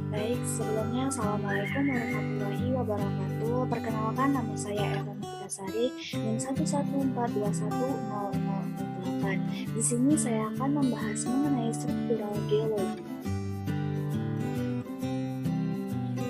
Baik, sebelumnya Assalamualaikum warahmatullahi wabarakatuh. Perkenalkan, nama saya Eva Novitasari dan 114210048. Di sini saya akan membahas mengenai struktural geologi.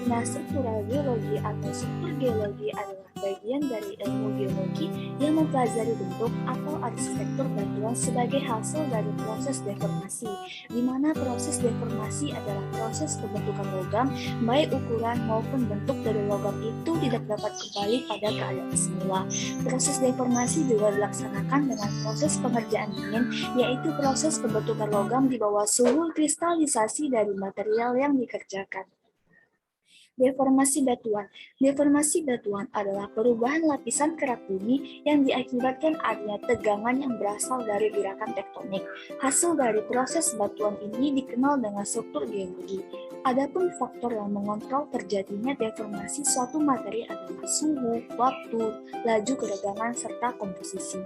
Nah, struktural geologi atau struktur geologi adalah bagian dari ilmu geologi yang mempelajari bentuk atau arsitektur batuan sebagai hasil dari proses deformasi, di mana proses deformasi adalah proses pembentukan logam, baik ukuran maupun bentuk dari logam itu tidak dapat kembali pada keadaan semula. Proses deformasi juga dilaksanakan dengan proses pengerjaan dingin, yaitu proses pembentukan logam di bawah suhu kristalisasi dari material yang dikerjakan. Deformasi batuan. Deformasi batuan adalah perubahan lapisan kerak bumi yang diakibatkan adanya tegangan yang berasal dari gerakan tektonik. Hasil dari proses batuan ini dikenal dengan struktur geologi. Adapun faktor yang mengontrol terjadinya deformasi suatu materi adalah suhu, waktu, laju ketegangan, serta komposisi.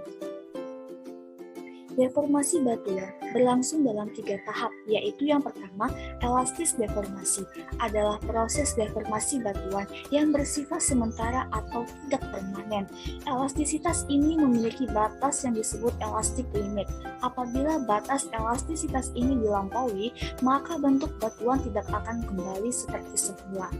Deformasi batuan berlangsung dalam 3 tahap, yaitu yang pertama, elastis deformasi, adalah proses deformasi batuan yang bersifat sementara atau tidak permanen. Elastisitas ini memiliki batas yang disebut elastic limit. Apabila batas elastisitas ini dilampaui, maka bentuk batuan tidak akan kembali seperti semula.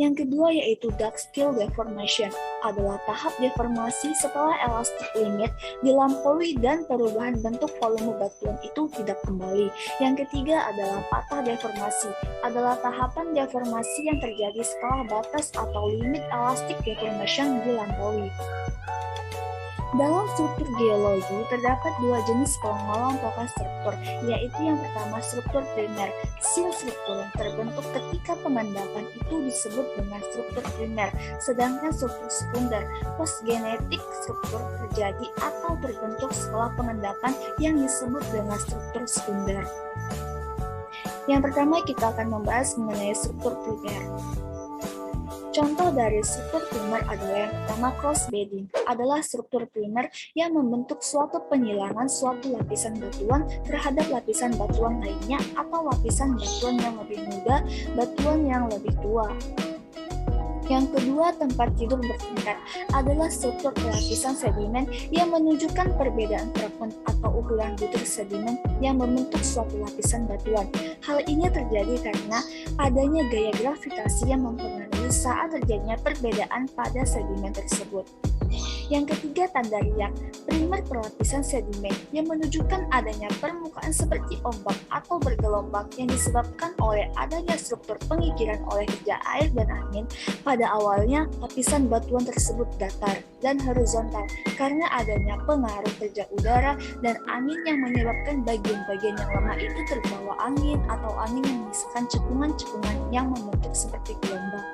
Yang kedua yaitu dark scale deformation, adalah tahap deformasi setelah elastic limit dilampaui dan perubahan bentuk volume batuan itu tidak kembali. Yang ketiga adalah patah deformasi, adalah tahapan deformasi yang terjadi setelah batas atau limit elastic deformation dilampaui. Dalam struktur geologi, terdapat 2 jenis pengelompokan struktur, yaitu yang pertama struktur primer, seal struktur yang terbentuk ketika pengendapan itu disebut dengan struktur primer, sedangkan struktur sekunder, postgenetik struktur terjadi atau terbentuk setelah pengendapan yang disebut dengan struktur sekunder. Yang pertama kita akan membahas mengenai struktur primer. Contoh dari struktur primer adalah yang pertama cross-bedding, adalah struktur primer yang membentuk suatu penyilangan suatu lapisan batuan terhadap lapisan batuan lainnya atau lapisan batuan yang lebih muda, batuan yang lebih tua. Yang kedua, tempat tidur bertingkat, adalah struktur lapisan sedimen yang menunjukkan perbedaan fragmen atau ukuran butir sedimen yang membentuk suatu lapisan batuan. Hal ini terjadi karena adanya gaya gravitasi yang mempengaruhi saat terjadinya perbedaan pada sedimen tersebut. Yang ketiga, tanda riak, primer perlapisan sedimen yang menunjukkan adanya permukaan seperti ombak atau bergelombang yang disebabkan oleh adanya struktur pengikiran oleh kerja air dan angin. Pada awalnya, lapisan batuan tersebut datar dan horizontal karena adanya pengaruh kerja udara dan angin yang menyebabkan bagian-bagian yang lemah itu terbawa angin atau angin yang menyisakan cekungan-cekungan yang membentuk seperti gelombang.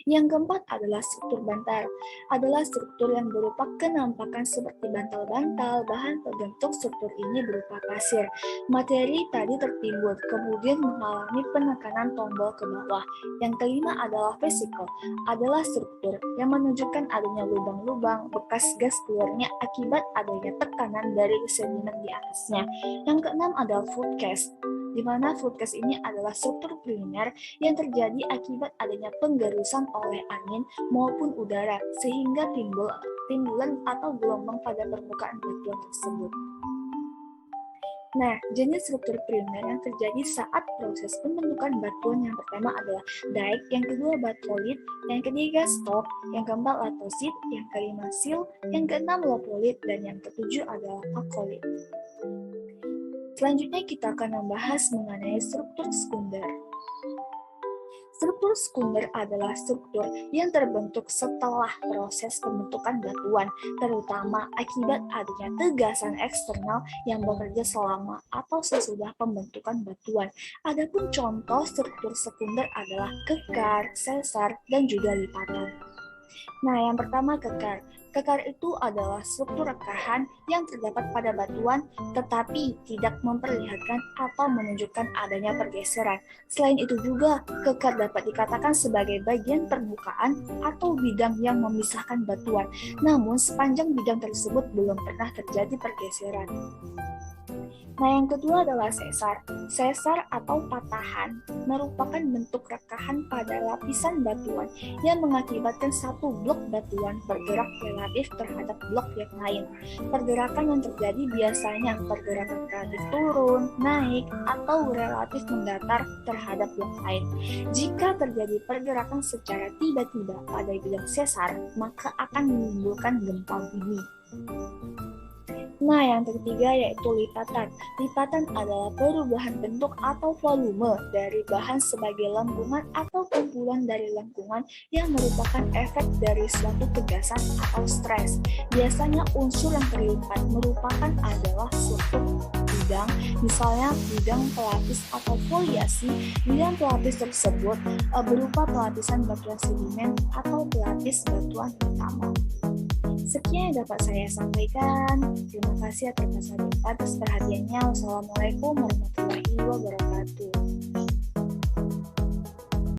Yang keempat adalah struktur bantal, adalah struktur yang berupa kenampakan seperti bantal-bantal. Bahan pembentuk struktur ini berupa pasir. Materi tadi tertimbun, kemudian mengalami penekanan tombol ke bawah. Yang kelima adalah vesicle, adalah struktur yang menunjukkan adanya lubang-lubang bekas gas keluarnya akibat adanya tekanan dari sedimen di atasnya. Yang keenam adalah flood cast, di mana flood cast ini adalah struktur primer yang terjadi akibat adanya penggerusan oleh angin maupun udara sehingga timbulan atau gelombang pada permukaan batuan tersebut. Nah, jenis struktur primer yang terjadi saat proses pembentukan batuan yang pertama adalah dike, yang kedua batholith, yang ketiga stop, yang keempat latosit, yang kelima seal, yang keenam lopolith, dan yang ketujuh adalah akolith. Selanjutnya kita akan membahas mengenai struktur sekunder. Struktur sekunder adalah struktur yang terbentuk setelah proses pembentukan batuan, terutama akibat adanya tegasan eksternal yang bekerja selama atau sesudah pembentukan batuan. Adapun contoh struktur sekunder adalah kekar, sesar, dan juga lipatan. Nah, yang pertama kekar. Kekar itu adalah struktur rekahan yang terdapat pada batuan tetapi tidak memperlihatkan atau menunjukkan adanya pergeseran. Selain itu juga, kekar dapat dikatakan sebagai bagian permukaan atau bidang yang memisahkan batuan. Namun, sepanjang bidang tersebut belum pernah terjadi pergeseran. Nah, yang kedua adalah sesar. Sesar atau patahan merupakan bentuk rekahan pada lapisan batuan yang mengakibatkan satu blok batuan bergerak relatif terhadap blok yang lain. Pergerakan yang terjadi biasanya pergerakan relatif turun, naik, atau relatif mendatar terhadap blok lain. Jika terjadi pergerakan secara tiba-tiba pada bidang sesar, maka akan menimbulkan gempa bumi. Nah, yang ketiga yaitu lipatan. Lipatan adalah perubahan bentuk atau volume dari bahan sebagai lengkungan atau kumpulan dari lengkungan yang merupakan efek dari suatu tegasan atau stres. Biasanya unsur yang terlipat merupakan adalah suatu bidang, misalnya bidang pelapis atau foliasi. Bidang pelapis tersebut berupa pelapisan batuan sedimen atau pelapis batuan utama. Sekian yang dapat saya sampaikan. Terima kasih atas perhatiannya. Wassalamualaikum warahmatullahi wabarakatuh.